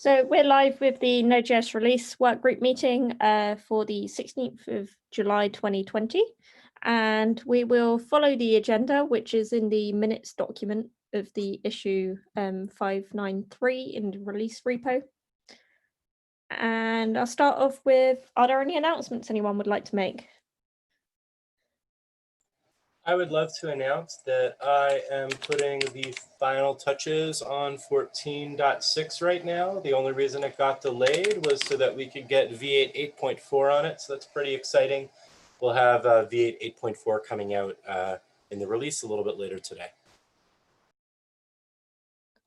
So we're live with the Node.js release workgroup meeting for the 16th of July 2020. And we will follow the agenda, which is in the minutes document of the issue 593 in the release repo. And I'll start off with, are there any announcements anyone would like to make? I would love to announce that I am putting the final touches on 14.6 right now. The only reason it got delayed was so that we could get V8 8.4 on it, so that's pretty exciting. We'll have V8 8.4 coming out in the release a little bit later today.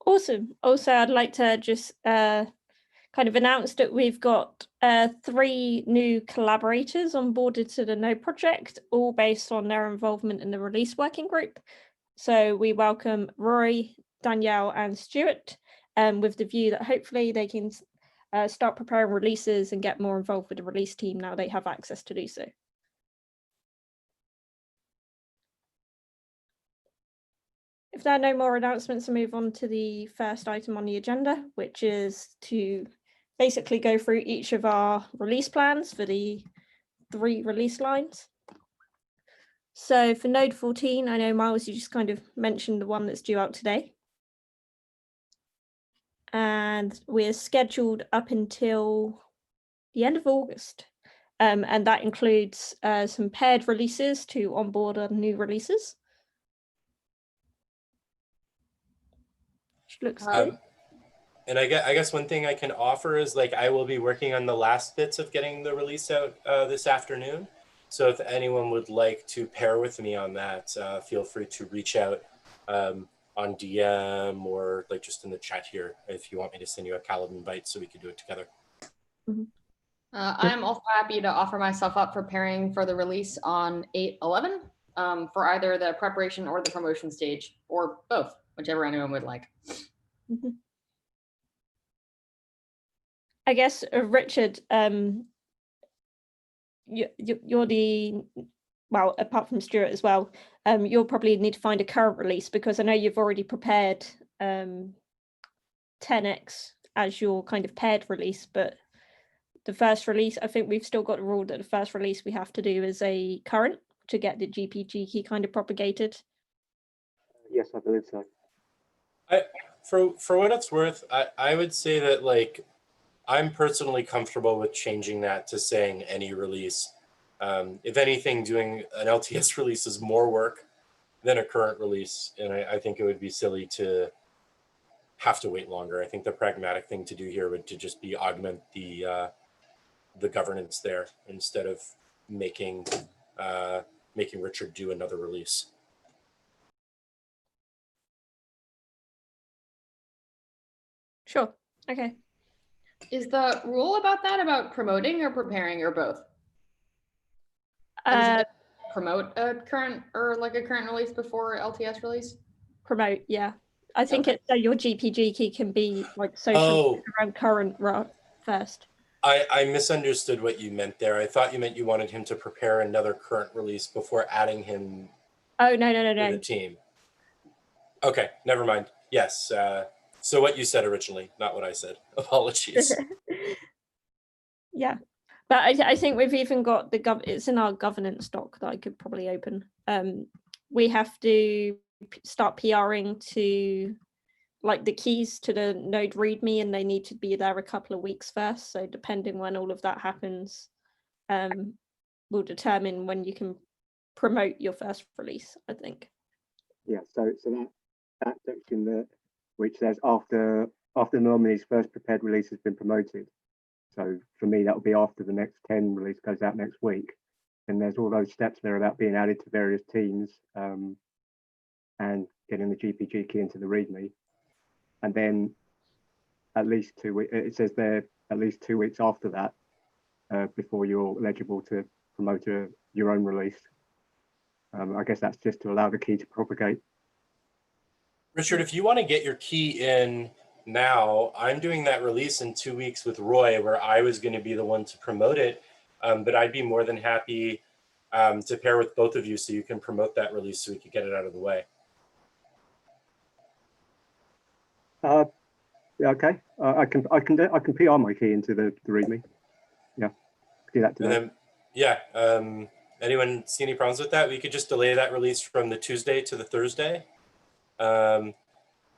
Awesome. Also, I'd like to just kind of announce that we've got 3 new collaborators onboarded to the Node project, all based on their involvement in the release working group. So we welcome Roy, Danielle, and Stuart, with the view that hopefully they can start preparing releases and get more involved with the release team now they have access to do so. If there are no more announcements, I'll move on to the first item on the agenda, which is to basically go through each of our release plans for the 3 release lines. So for Node 14, I know, Miles, you just kind of mentioned the one that's due out today. And we're scheduled up until the end of August. And that includes some paired releases to onboard our new releases. Which looks good. And I guess one thing I can offer is, like, I will be working on the last bits of getting the release out this afternoon. So if anyone would like to pair with me on that, feel free to reach out on DM or like just in the chat here if you want me to send you a calendar invite so we could do it together. Mm-hmm. I'm also happy to offer myself up for pairing for the release on 8/11 for either the preparation or the promotion stage, or both, whichever anyone would like. Mm-hmm. I guess, Richard, you're the, well, apart from Stuart as well, you'll probably need to find a current release, because I know you've already prepared 10x as your kind of paired release, but the first release, I think we've still got a rule that the first release we have to do is a current to get the GPG key kind of propagated. Yes, I believe so. For what it's worth, I would say that, like, I'm personally comfortable with changing that to saying any release. If anything, doing an LTS release is more work than a current release, and I think it would be silly to have to wait longer. I think the pragmatic thing to do here would to just be augment the governance there instead of making Richard do another release. Sure. Okay. Is the rule about that about promoting or preparing, or both? Promote a current or like a current release before LTS release? Promote, yeah. I think Okay. it's so your GPG key can be like social around current first. I misunderstood what you meant there. I thought you meant you wanted him to prepare another current release before adding him to the team. Okay, never mind. Yes. So what you said originally, not what I said. Apologies. Yeah, but I think we've even got it's in our governance doc that I could probably open. We have to start PRing to like the keys to the node readme, and they need to be there a couple of weeks first. So depending when all of that happens, will determine when you can promote your first release, I think. Yeah, so that section there, which says after nominee's first prepared release has been promoted. So for me, that will be after the next 10 release goes out next week. And there's all those steps there about being added to various teams and getting the GPG key into the README. And then at least 2 weeks, it says there at least 2 weeks after that, before you're eligible to promote your own release. I guess that's just to allow the key to propagate. Richard, if you want to get your key in now, I'm doing that release in 2 weeks with Roy, where I was going to be the one to promote it, but I'd be more than happy to pair with both of you so you can promote that release so we could get it out of the way. Yeah, okay. I can PR my key into the README. Yeah, do that today. And then, yeah, anyone see any problems with that? We could just delay that release from the Tuesday to the Thursday. And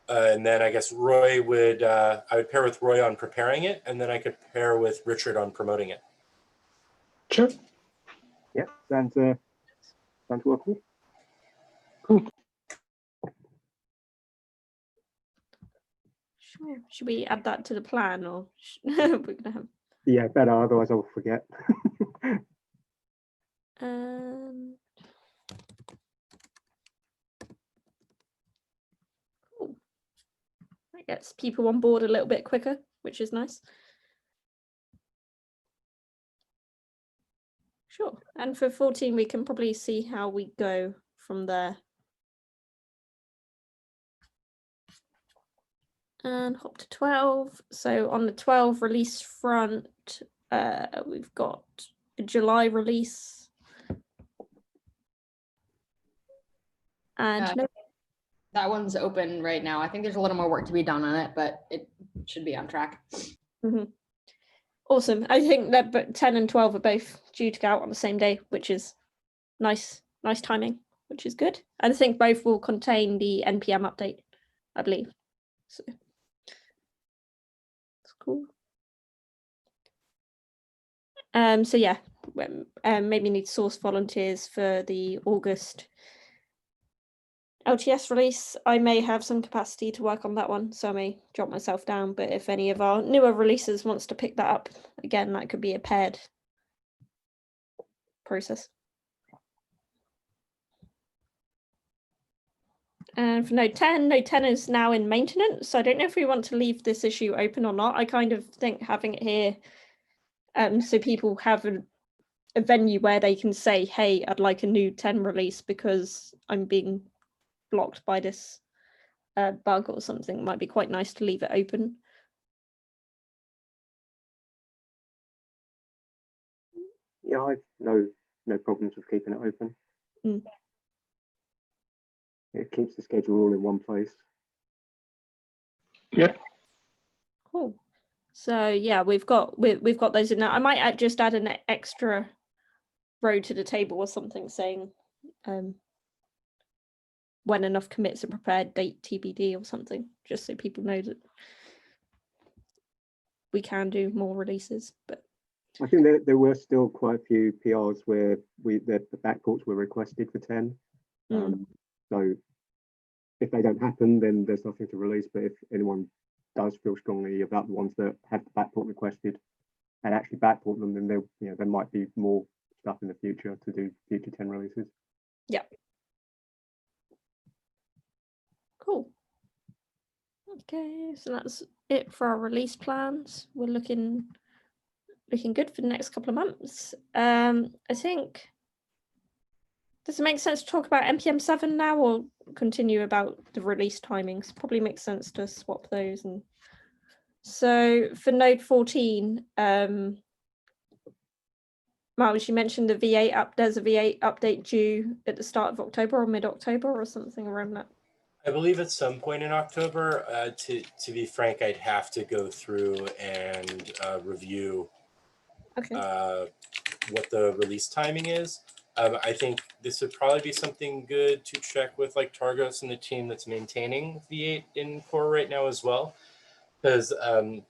then I guess Roy would, I would pair with Roy on preparing it, and then I could pair with Richard on promoting it. Sure. Yeah, sounds workable. Cool. Should we add that to the plan, or we're gonna have? Yeah, better. Otherwise, I'll forget. Cool. That gets people on board a little bit quicker, which is nice. Sure. And for 14, we can probably see how we go from there. And hop to 12. So on the 12 release front, we've got a July release. And that one's open right now. I think there's a little more work to be done on it, but it should be on track. Mm-hmm. Awesome. I think that 10 and 12 are both due to go out on the same day, which is nice timing, which is good. And I think both will contain the NPM update, I believe. So that's cool. So yeah, maybe need source volunteers for the August LTS release. I may have some capacity to work on that one, so I may jot myself down, but if any of our newer releases wants to pick that up, again, that could be a paired process. And for Node 10 is now in maintenance, so I don't know if we want to leave this issue open or not. I kind of think having it here so people have a venue where they can say, hey, I'd like a new 10 release because I'm being blocked by this bug or something. Might be quite nice to leave it open. Yeah, I've no problems with keeping it open. Mm. It keeps the schedule all in one place. Yeah. Cool. So yeah, we've got those in there. I might just add an extra row to the table or something saying when enough commits are prepared, date TBD or something, just so people know that we can do more releases. But I think there were still quite a few PRs where the backports were requested for 10. So if they don't happen, then there's nothing to release. But if anyone does feel strongly about the ones that have the backport requested and actually backport them, then there might be more stuff in the future to do future 10 releases. yeah. Cool. Okay, so that's it for our release plans. We're looking good for the next couple of months. I think, does it make sense to talk about NPM 7 now or continue about the release timings? Probably makes sense to swap those. And so for Node 14, Miles, you mentioned the V8 up. There's a V8 update due at the start of October or mid-October or something around that. I believe at some point in October. To be frank, I'd have to go through and review what the release timing is. I think this would probably be something good to check with like Targos and the team that's maintaining V8 in core right now as well, because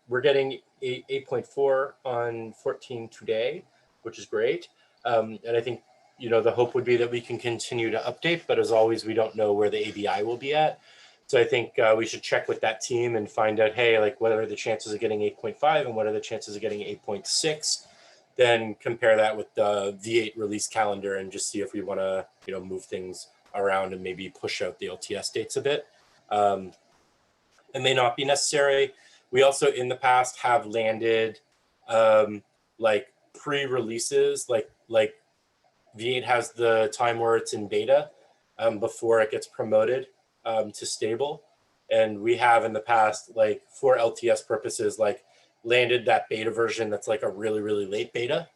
we're getting 8.4 on 14 today, which is great. And I think, the hope would be that we can continue to update, but as always, we don't know where the ABI will be at. So I think we should check with that team and find out, hey, like what are the chances of getting 8.5 and what are the chances of getting 8.6? Then compare that with the V8 release calendar and just see if we want to, move things around and maybe push out the LTS dates a bit. It may not be necessary. We also in the past have landed like pre-releases, like V8 has the time where it's in beta before it gets promoted to stable. And we have in the past, like for LTS purposes, like landed that beta version that's like a really, really late beta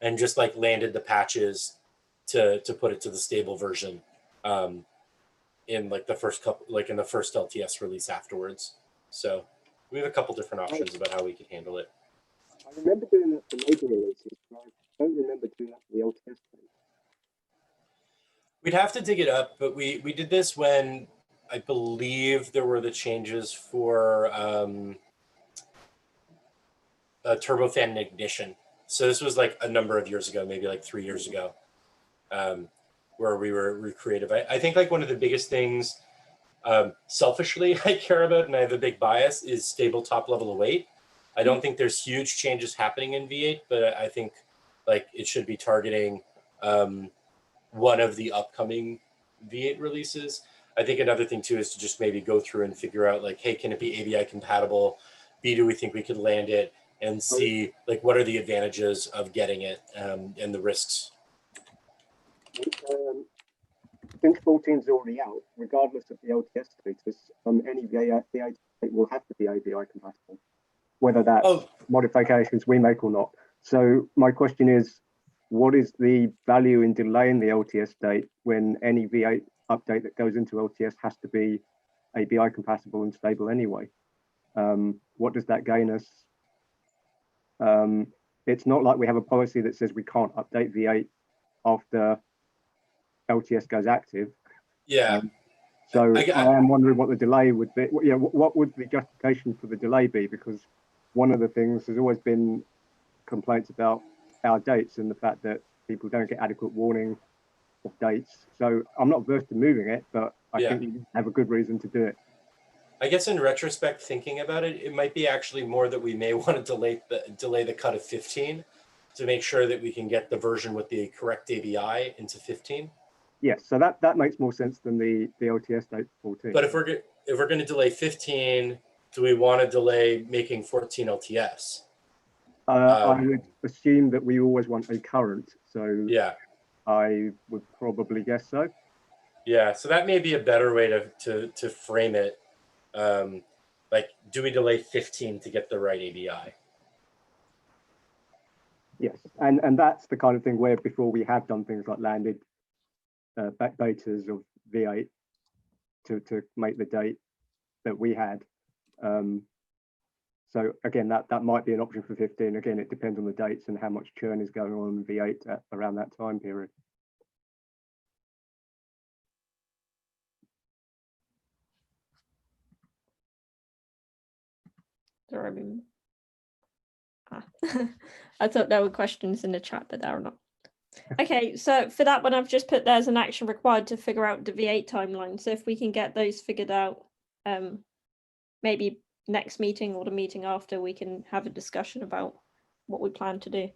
and just like landed the patches to put it to the stable version in like the first couple, like in the first LTS release afterwards. So We have a couple different options about how we could handle it. I remember doing that for major releases, but I don't remember doing that for the LTS thing. We'd have to dig it up, but we did this when I believe there were the changes for turbofan and ignition. So this was like a number of years ago, maybe like 3 years ago, where we were creative. I think like one of the biggest things selfishly I care about, and I have a big bias, is stable top level await. I don't think there's huge changes happening in V8, but I think like it should be targeting one of the upcoming V8 releases. I think another thing too is to just maybe go through and figure out like, hey, can it be ABI compatible? B, do we think we could land it? And C, like what are the advantages of getting it and the risks? Since 14 is already out, regardless of the LTS status, any V8 will have to be ABI compatible, whether that's modifications we make or not. So my question is, what is the value in delaying the LTS date when any V8 update that goes into LTS has to be ABI compatible and stable anyway? What does that gain us? It's not like we have a policy that says we can't update V8 after LTS goes active. Yeah. So I am wondering what the delay would be. Yeah, what would the justification for the delay be? Because one of the things has always been complaints about our dates and the fact that people don't get adequate warning of dates. So I'm not averse to moving it, but I think you have a good reason to do it. I guess in retrospect, thinking about it, it might be actually more that we may want to delay the cut of 15 to make sure that we can get the version with the correct ABI into 15. Yes, so that makes more sense than the LTS date 14. But if we're going to delay 15, do we want to delay making 14 LTS? I would assume that we always want a current. So yeah, I would probably guess so. Yeah, so that may be a better way to frame it. Like, do we delay 15 to get the right ABI? Yes, and that's the kind of thing where before we have done things like landed back betas of V8 to make the date that we had. So again, that might be an option for 15. Again, it depends on the dates and how much churn is going on in V8 around that time period. Sorry, I thought there were questions in the chat, but there are not. Okay, so for that one, I've just put there's an action required to figure out the V8 timeline. So if we can get those figured out, maybe next meeting or the meeting after, we can have a discussion about what we plan to do.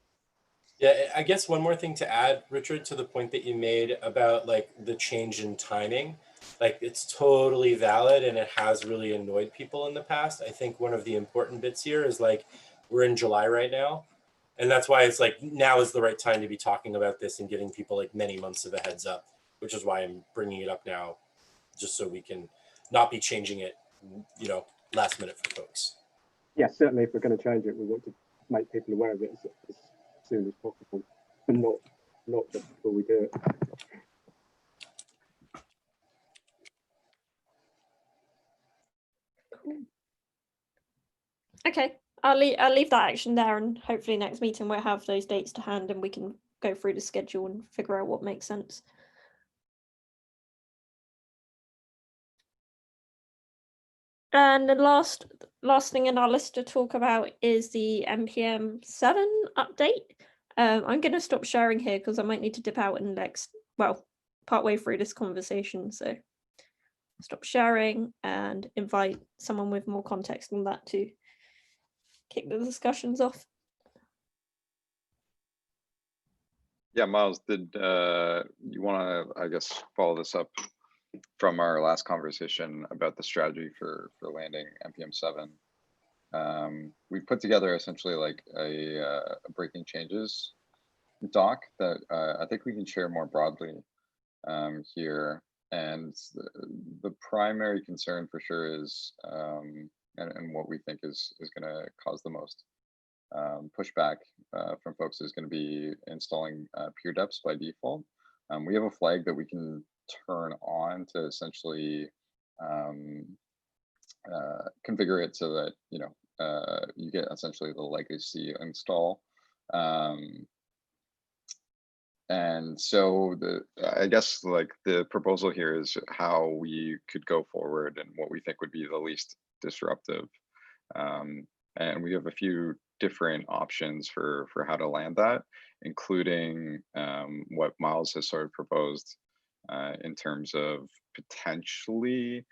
Yeah, I guess one more thing to add, Richard, to the point that you made about like the change in timing. Like it's totally valid and it has really annoyed people in the past. I think one of the important bits here is like we're in July right now. And that's why it's like now is the right time to be talking about this and giving people like many months of a heads up, which is why I'm bringing it up now, just so we can not be changing it, you know, last minute for folks. Yeah, certainly if we're going to change it, we want to make people aware of it as soon as possible and not just before we do it. Cool. Okay, I'll leave that action there, and hopefully next meeting we'll have those dates to hand and we can go through the schedule and figure out what makes sense. And the last thing in our list to talk about is the NPM 7 update. I'm going to stop sharing here because I might need to dip out in the next, well, partway through this conversation. So stop sharing and invite someone with more context on that to kick the discussions off. Yeah, Miles, did you want to, I guess, follow this up from our last conversation about the strategy for landing NPM 7? We put together essentially like a breaking changes doc that I think we can share more broadly here. And the primary concern for sure is, and what we think is going to cause the most pushback from folks is going to be installing peer deps by default. We have a flag that we can turn on to essentially configure it so that, you get essentially the legacy install. And so I guess like the proposal here is how we could go forward and what we think would be the least disruptive. And we have a few different options for how to land that, including what Miles has sort of proposed in terms of potentially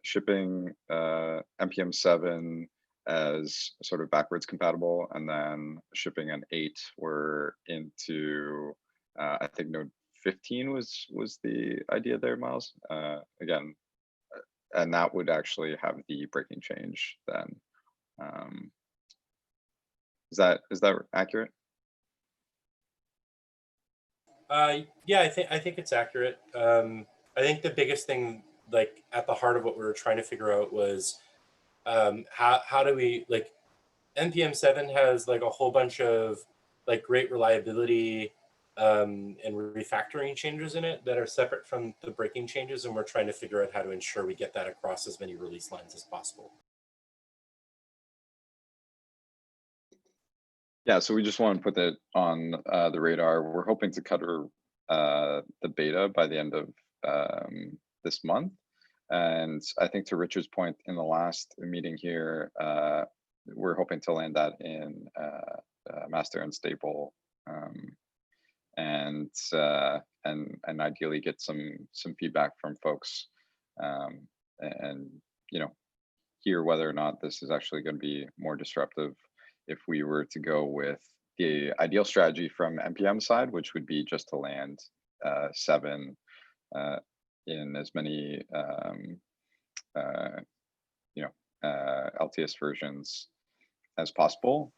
shipping npm 7 as sort of backwards compatible, and then shipping an 8 we're into I think node 15 was the idea there, Miles. Again, and that would actually have the breaking change then. Is that accurate? Yeah, I think it's accurate. I think the biggest thing, like at the heart of what we were trying to figure out was how do we, like, npm 7 has like a whole bunch of like great reliability and refactoring changes in it that are separate from the breaking changes, and we're trying to figure out how to ensure we get that across as many release lines as possible. Yeah, so we just want to put that on the radar. We're hoping to cover the beta by the end of this month. And I think to Richard's point in the last meeting here, we're hoping to land that in master and stable, and ideally get some feedback from folks, and hear whether or not this is actually going to be more disruptive if we were to go with the ideal strategy from npm side, which would be just to land 7 in as many LTS versions as possible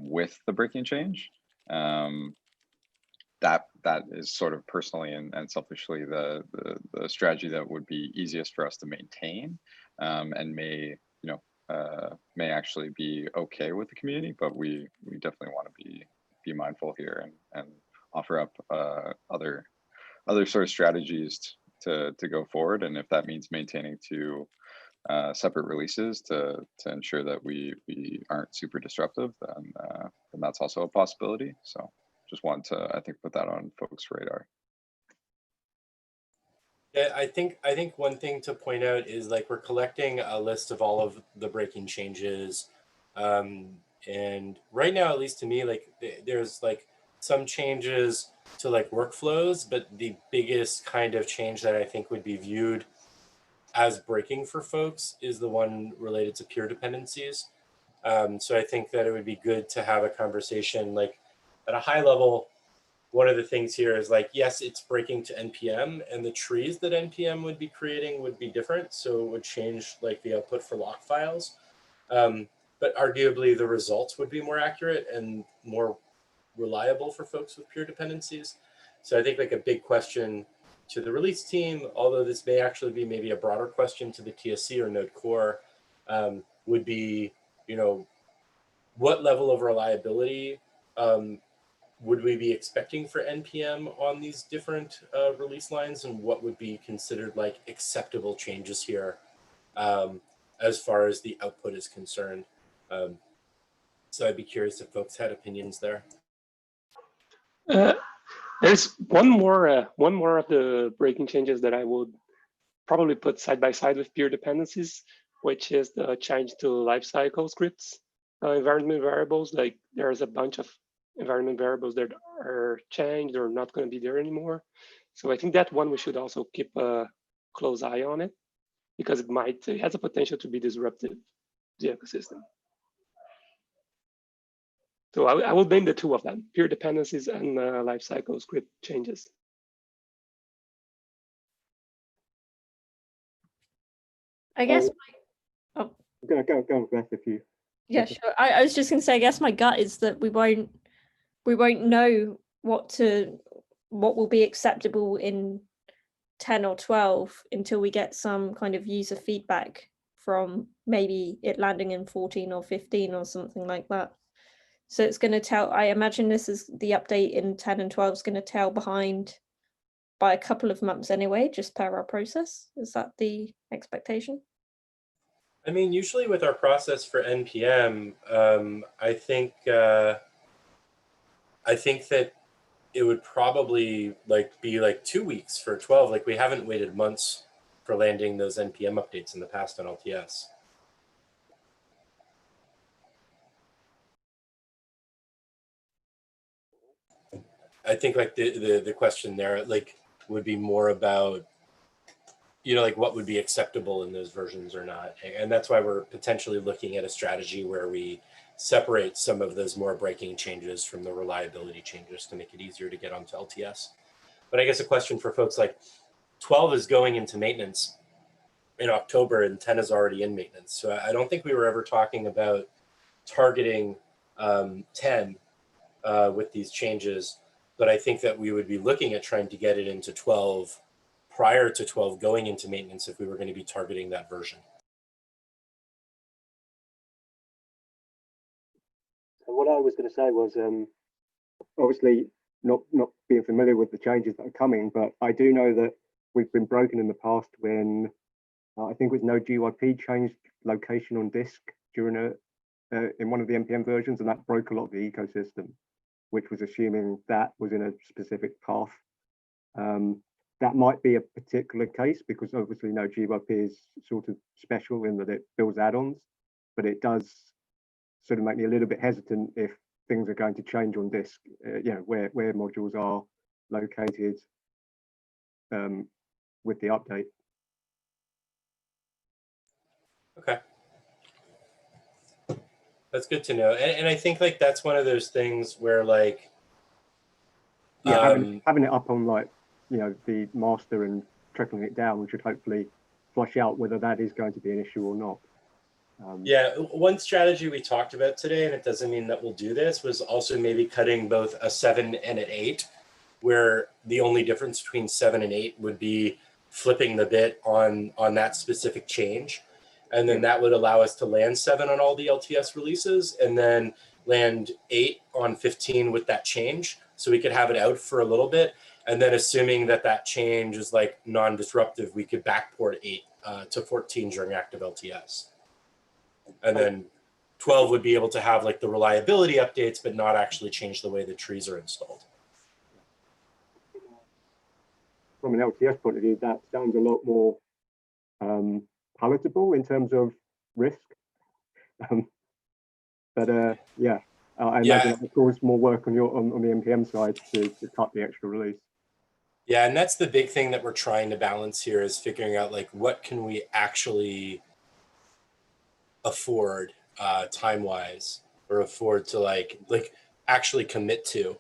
with the breaking change. That is sort of personally and selfishly the strategy that would be easiest for us to maintain, and may actually be okay with the community, but we definitely want to be mindful here and offer up other sort of strategies to go forward. And if that means maintaining 2 separate releases to ensure that we aren't super disruptive, then that's also a possibility. So just wanted to, I think, put that on folks' radar. Yeah, I think one thing to point out is like we're collecting a list of all of the breaking changes, and right now, at least to me, like there's like some changes to like workflows, but the biggest kind of change that I think would be viewed as breaking for folks is the one related to peer dependencies. So I think that it would be good to have a conversation like at a high level. One of the things here is like, yes, it's breaking to npm, and the trees that npm would be creating would be different. So it would change like the output for lock files. But arguably the results would be more accurate and more reliable for folks with peer dependencies. So I think like a big question to the release team, although this may actually be maybe a broader question to the TSC or Node Core, would be, what level of reliability would we be expecting for npm on these different release lines, and what would be considered like acceptable changes here as far as the output is concerned? So I'd be curious if folks had opinions there. There's one more of the breaking changes that I would probably put side by side with peer dependencies, which is the change to lifecycle scripts, environment variables. Like there's a bunch of environment variables that are changed or not going to be there anymore. So I think that one we should also keep a close eye on it, because it has a potential to be disruptive to the ecosystem. So I will name the 2 of them: peer dependencies and lifecycle script changes. I guess. Go, Beth, if you. Yeah, sure. I was just going to say, I guess my gut is that we won't know what will be acceptable in 10 or 12 until we get some kind of user feedback from maybe it landing in 14 or 15 or something like that. So it's going to tell, I imagine this is the update in 10 and 12 is going to tail behind by a couple of months anyway, just per our process. Is that the expectation? I mean, usually with our process for NPM, I think that it would probably be like 2 weeks for 12. Like we haven't waited months for landing those NPM updates in the past on LTS. I think like the question there like would be more about, you know, like what would be acceptable in those versions or not. And that's why we're potentially looking at a strategy where we separate some of those more breaking changes from the reliability changes to make it easier to get onto LTS. But I guess a question for folks, like 12 is going into maintenance in October and 10 is already in maintenance. So I don't think we were ever talking about targeting 10 with these changes, but I think that we would be looking at trying to get it into 12 prior to 12 going into maintenance if we were going to be targeting that version. So what I was going to say was, obviously not being familiar with the changes that are coming, but I do know that we've been broken in the past when I think it was Node.js changed location on disk during in one of the NPM versions, and that broke a lot of the ecosystem, which was assuming that was in a specific path. That might be a particular case because obviously Node.js is sort of special in that it builds add-ons, but it does sort of make me a little bit hesitant if things are going to change on disk, you know, where modules are located with the update. Okay. That's good to know. And I think like that's one of those things where like, yeah, having it up on like, you know, the master and trickling it down, we should hopefully flush out whether that is going to be an issue or not. Yeah, one strategy we talked about today, and it doesn't mean that we'll do this, was also maybe cutting both a 7 and an 8, where the only difference between 7 and 8 would be flipping the bit on that specific change. And then that would allow us to land 7 on all the LTS releases and then land 8 on 15 with that change. So we could have it out for a little bit. And then assuming that that change is like non-disruptive, we could backport 8 to 14 during active LTS. And then 12 would be able to have like the reliability updates, but not actually change the way the trees are installed. From an LTS point of view, that sounds a lot more palatable in terms of risk. But yeah, I imagine it caused more work on the NPM side to cut the extra release. Yeah, and that's the big thing that we're trying to balance here is figuring out like what can we actually afford time-wise or afford to like actually commit to.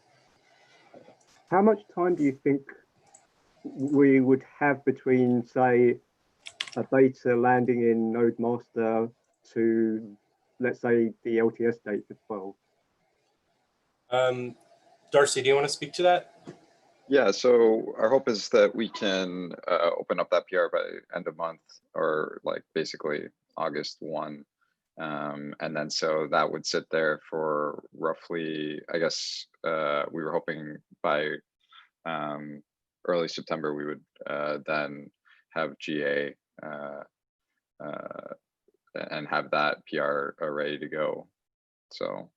How much time do you think we would have between, say, a beta landing in Node Master to, let's say, the LTS date for 12? Darcy, do you want to speak to that? Yeah, so our hope is that we can open up that PR by end of month or like basically August 1. And then so that would sit there for roughly, I guess we were hoping by early September we would then have GA and have that PR ready to go. So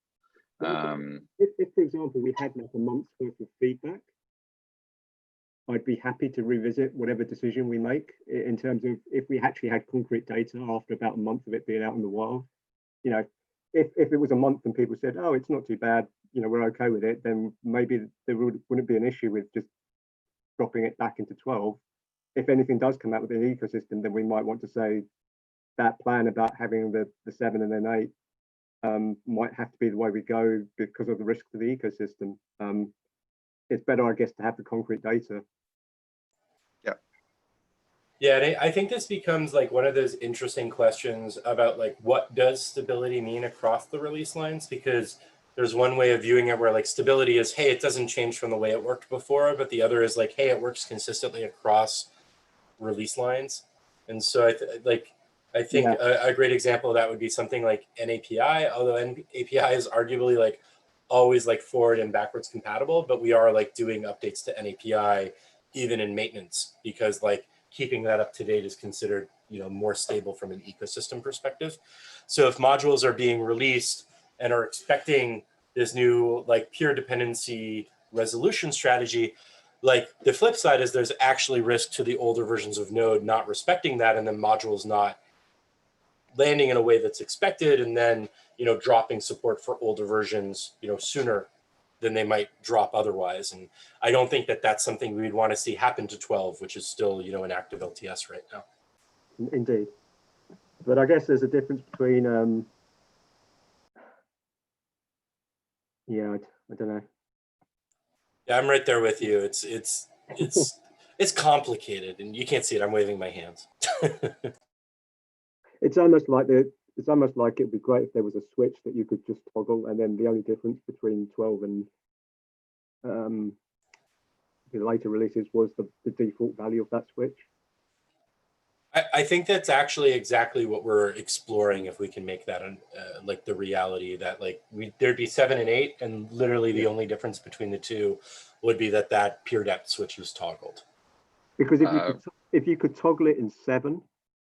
if for example we had like a month's worth of feedback, I'd be happy to revisit whatever decision we make in terms of if we actually had concrete data after about a month of it being out in the wild. You know, if it was a month and people said, oh, it's not too bad, you know, we're okay with it, then maybe there wouldn't be an issue with just dropping it back into 12. If anything does come out with the ecosystem, then we might want to say that plan about having the 7 and then 8 might have to be the way we go because of the risk to the ecosystem. It's better, I guess, to have the concrete data. Yeah, and I think this becomes like one of those interesting questions about like what does stability mean across the release lines? Because there's one way of viewing it where like stability is, hey, it doesn't change from the way it worked before, but the other is like, hey, it works consistently across release lines. And so I think a great example of that would be something like an API, although an API is arguably like always like forward and backwards compatible, but we are like doing updates to an API even in maintenance because like keeping that up to date is considered, more stable from an ecosystem perspective. So if modules are being released and are expecting this new like peer dependency resolution strategy, like the flip side is there's actually risk to the older versions of Node not respecting that, and then modules not landing in a way that's expected, and then dropping support for older versions sooner than they might drop otherwise. And I don't think that that's something we'd want to see happen to 12, which is still an active LTS right now. Indeed, but I guess there's a difference between I don't know. Yeah, I'm right there with you. It's complicated, and you can't see it. I'm waving my hands. It's almost like it'd be great if there was a switch that you could just toggle, and then the only difference between 12 and the later releases was the default value of that switch. I think that's actually exactly what we're exploring. If we can make that like the reality that like there'd be 7 and 8, and literally the only difference between the two would be that peer depth switch was toggled. Because if you could toggle it in 7,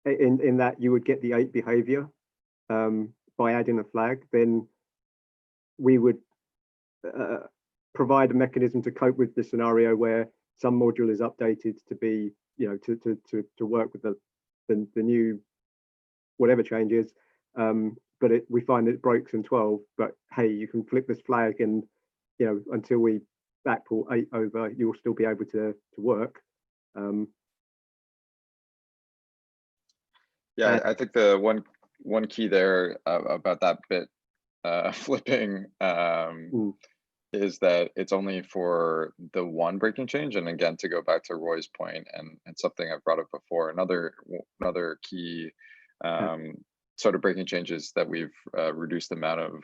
in that you would get the 8 behavior by adding a flag, then we would provide a mechanism to cope with the scenario where some module is updated to be, to work with the new whatever changes, but we find it breaks in 12. But hey, you can flip this flag, and until we backport 8 over, you'll still be able to work. Yeah, I think the one key there about that bit flipping is that it's only for the one breaking change. And again, to go back to Roy's point, and something I've brought up before, another key sort of breaking changes that we've reduced the amount of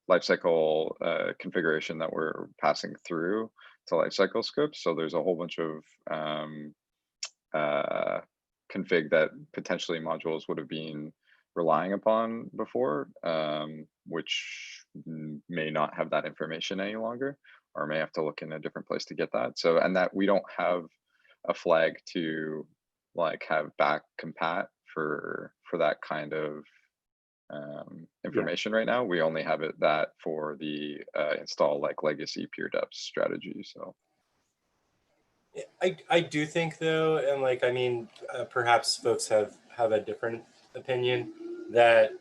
lifecycle configuration that we're passing through to lifecycle scripts. So there's a whole bunch of config that potentially modules would have been relying upon before, which may not have that information any longer, or may have to look in a different place to get that. So, and that we don't have a flag to like have back compat for that kind of information right now. We only have that for the install like legacy peer depth strategy. So I do think though, and like I mean, perhaps folks have a different opinion, that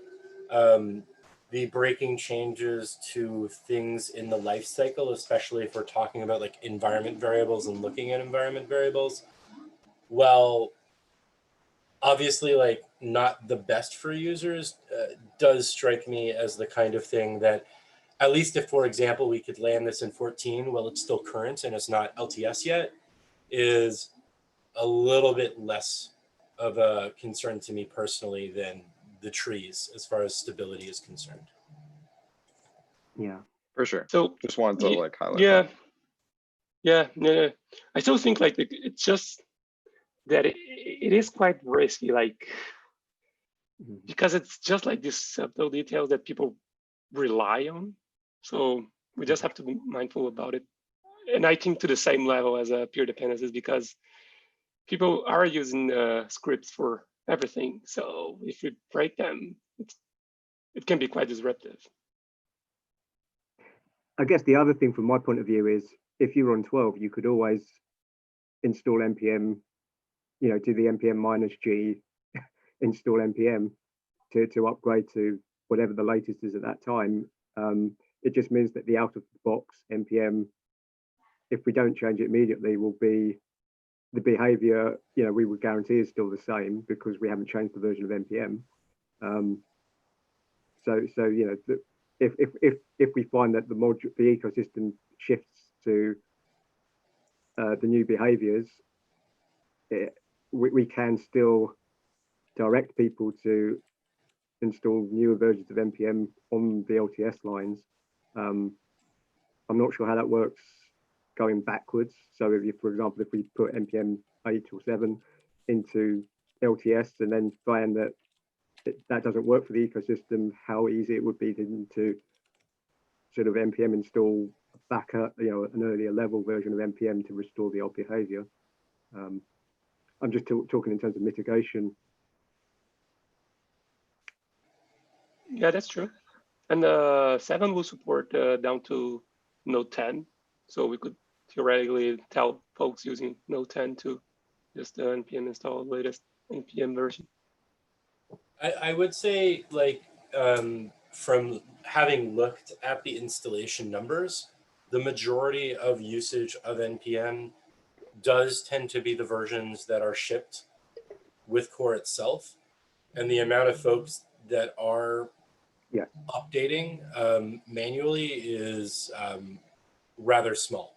the breaking changes to things in the life cycle, especially if we're talking about like environment variables and looking at environment variables, well, obviously like not the best for users, does strike me as the kind of thing that, at least if, for example, we could land this in 14 while it's still current and it's not LTS yet, is a little bit less of a concern to me personally than the trees as far as stability is concerned. Yeah, for sure. So just wanted to like highlight yeah. I still think like it's just that it is quite risky, like because it's just like these subtle details that people rely on. So we just have to be mindful about it. And I think to the same level as peer dependencies, because people are using scripts for everything. So if we break them, it can be quite disruptive. I guess the other thing from my point of view is, if you're on 12, you could always install npm, do the npm -g, install npm to upgrade to whatever the latest is at that time. It just means that the out of the box npm, if we don't change it immediately, will be the behavior, we would guarantee is still the same because we haven't changed the version of npm. If we find that the ecosystem shifts to the new behaviors, we can still direct people to install newer versions of npm on the LTS lines. I'm not sure how that works going backwards. So if, for example, if we put npm 8 or 7 into LTS and then find that that doesn't work for the ecosystem, how easy it would be to sort of npm install back at an earlier level version of npm to restore the old behavior. I'm just talking in terms of mitigation. Yeah, that's true. And 7 will support down to Node 10. So we could theoretically tell folks using Node 10 to just npm install the latest npm version. I would say, like, from having looked at the installation numbers, the majority of usage of npm does tend to be the versions that are shipped with core itself, and the amount of folks that are updating manually is rather small.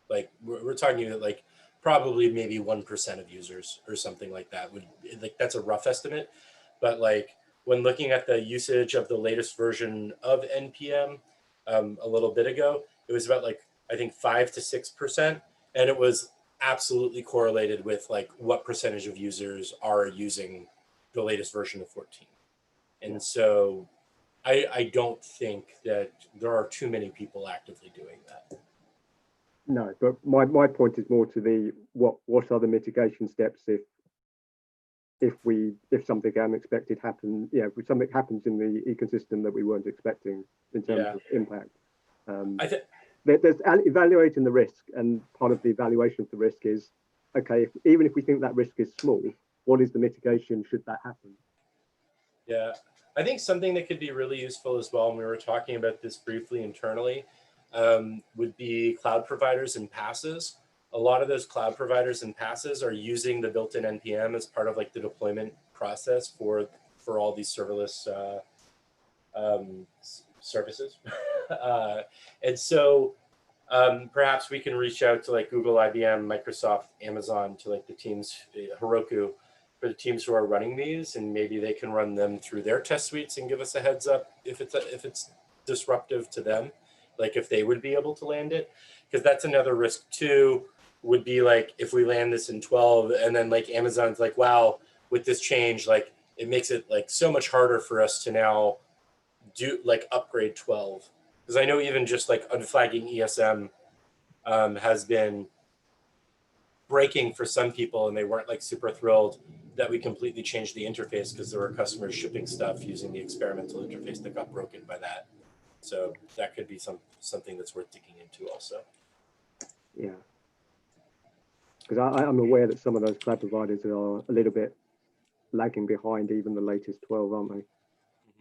Like we're talking about like probably maybe 1% of users or something like that. That's a rough estimate, but like when looking at the usage of the latest version of npm a little bit ago, it was about like I think 5 to 6%, and it was absolutely correlated with like what percentage of users are using the latest version of 14. And so I don't think that there are too many people actively doing that. No, but my point is more to the what are the mitigation steps if something unexpected happens, if something happens in the ecosystem that we weren't expecting in terms of impact. There's evaluating the risk, and part of the evaluation of the risk is, okay, even if we think that risk is small, what is the mitigation should that happen? Yeah, I think something that could be really useful as well, and we were talking about this briefly internally, would be cloud providers and passes. A lot of those cloud providers and passes are using the built-in npm as part of like the deployment process for all these serverless services. And so perhaps we can reach out to like Google, IBM, Microsoft, Amazon, to like the teams, Heroku, for the teams who are running these, and maybe they can run them through their test suites and give us a heads up if it's disruptive to them, like if they would be able to land it. Because that's another risk too, would be like if we land this in 12 and then like Amazon's like, wow, with this change, like it makes it like so much harder for us to now do like upgrade 12. Because I know even just like unflagging ESM has been breaking for some people, and they weren't like super thrilled that we completely changed the interface because there were customers shipping stuff using the experimental interface that got broken by that. So that could be something that's worth digging into also. Yeah, because I'm aware that some of those cloud providers are a little bit lagging behind even the latest 12, aren't they?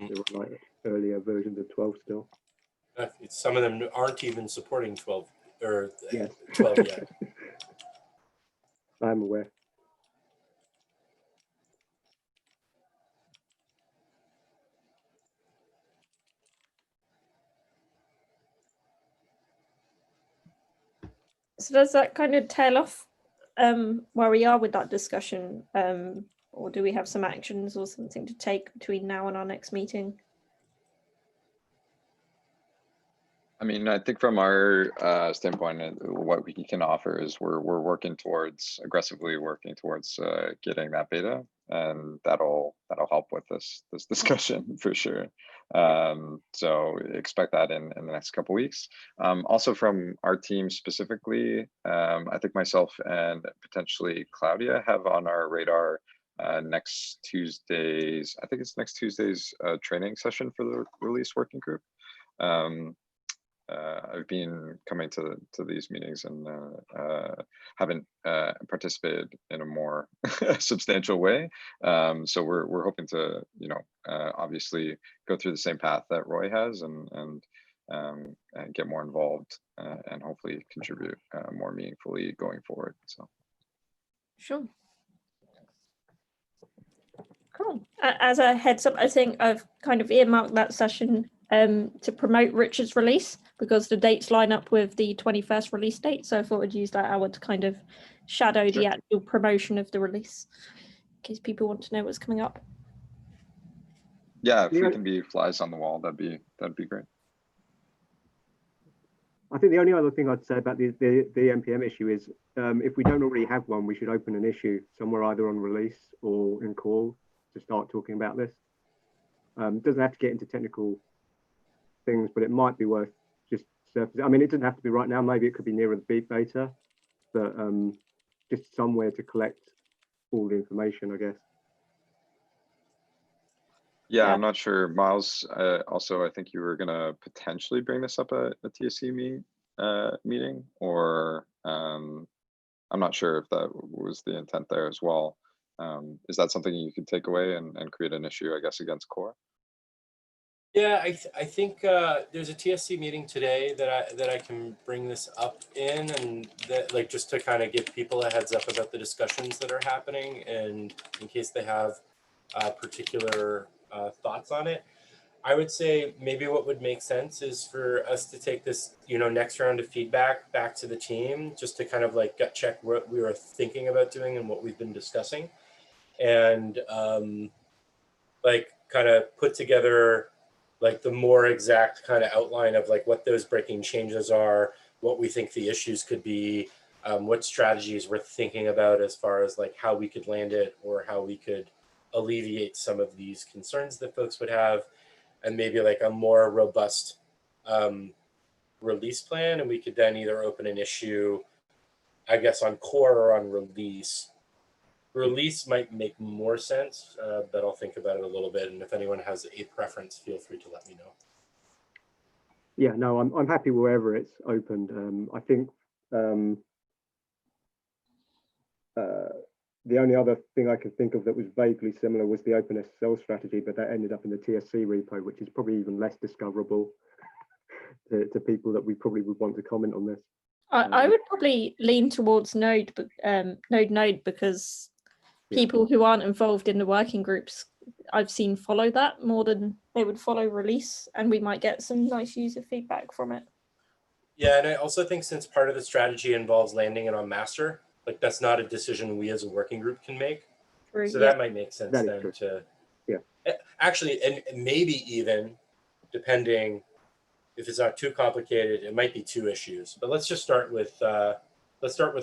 They were like earlier versions of 12 still. Some of them aren't even supporting 12 or Yes. 12 yet. I'm aware. So does that kind of tail off where we are with that discussion, or do we have some actions or something to take between now and our next meeting? I mean, I think from our standpoint, what we can offer is we're aggressively working towards getting that beta, and that'll help with this discussion for sure. So expect that in the next couple weeks. Also from our team specifically, I think myself and potentially Claudia have on our radar next Tuesday's, I think it's next Tuesday's training session for the release working group. I've been coming to these meetings and haven't participated in a more substantial way. So we're hoping to, obviously go through the same path that Roy has and get more involved and hopefully contribute more meaningfully going forward. So. Sure. Cool. As a heads up, I think I've kind of earmarked that session to promote Richard's release because the dates line up with the 21st release date. So I thought I'd use that hour to kind of shadow the actual promotion of the release in case people want to know what's coming up. Yeah, if we can be flies on the wall, that'd be great. I think the only other thing I'd say about the npm issue is if we don't already have one, we should open an issue somewhere either on release or in call to start talking about this. It doesn't have to get into technical things, but it might be worth just surface. I mean, it doesn't have to be right now. Maybe it could be nearer the big beta, but just somewhere to collect all the information, I guess. Yeah, Yeah. I'm not sure, Miles. Also, I think you were gonna potentially bring this up at a TSC meeting, or I'm not sure if that was the intent there as well. Is that something you could take away and create an issue, I guess, against core? Yeah, I think there's a TSC meeting today that I can bring this up in, and that, like, just to kind of give people a heads up about the discussions that are happening, and in case they have particular thoughts on it. I would say maybe what would make sense is for us to take this, next round of feedback back to the team, just to kind of like gut check what we were thinking about doing and what we've been discussing, and like kind of put together like the more exact kind of outline of like what those breaking changes are, what we think the issues could be, what strategies we're thinking about as far as like how we could land it or how we could alleviate some of these concerns that folks would have, and maybe like a more robust release plan. And we could then either open an issue, I guess, on core or on release. Release might make more sense, but I'll think about it a little bit. And if anyone has a preference, feel free to let me know. Yeah, no, I'm happy wherever it's opened. I think the only other thing I can think of that was vaguely similar was the OpenSSL strategy, but that ended up in the TSC repo, which is probably even less discoverable to people that we probably would want to comment on this. I would probably lean towards Node because people who aren't involved in the working groups, I've seen follow that more than they would follow release, and we might get some nice user feedback from it. Yeah, and I also think since part of the strategy involves landing it on master, like that's not a decision we as a working group can make. True, So yeah. that might make sense That is then true. to, Yeah. Actually, and maybe even depending if it's not too complicated, it might be 2 issues. But let's just start with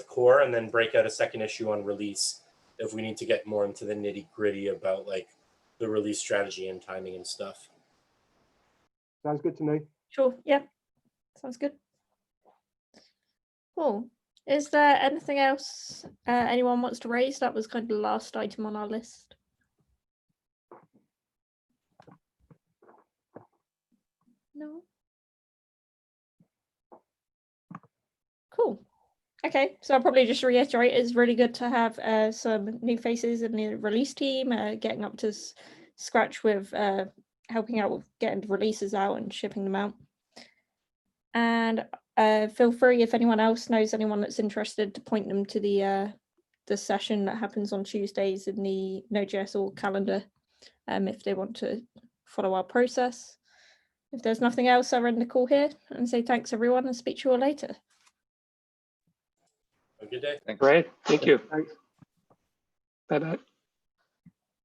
core and then break out a second issue on release if we need to get more into the nitty gritty about like the release strategy and timing and stuff. Sounds good to me. Sure, yeah, sounds good. Cool. Is there anything else anyone wants to raise? That was kind of the last item on our list. No. Cool. Okay, so I'll probably just reiterate, it's really good to have some new faces in the release team, getting up to scratch with helping out with getting the releases out and shipping them out. And feel free, if anyone else knows anyone that's interested, to point them to the session that happens on Tuesdays in the Node.js org calendar, if they want to follow our process. If there's nothing else, I'll end the call here and say thanks everyone and speak to you all later. Have a good day. Thanks. Great, thank you. Thanks. Bye-bye.